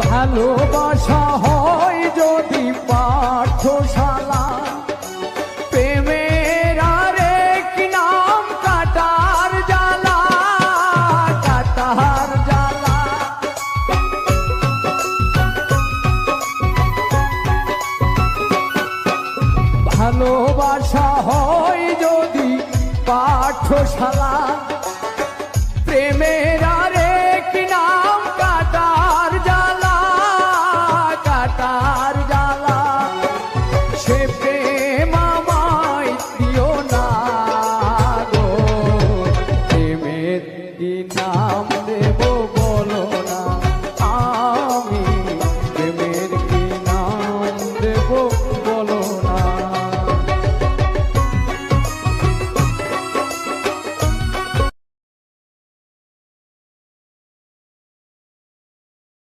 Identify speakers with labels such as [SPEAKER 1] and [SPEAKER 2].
[SPEAKER 1] ভালোবাসা হয় যদি পাঠশালা, প্রেমের আরেক নাম কাটার জ্বালা, কাটার জ্বালা। ভালোবাসা হয় যদি পাঠশালা,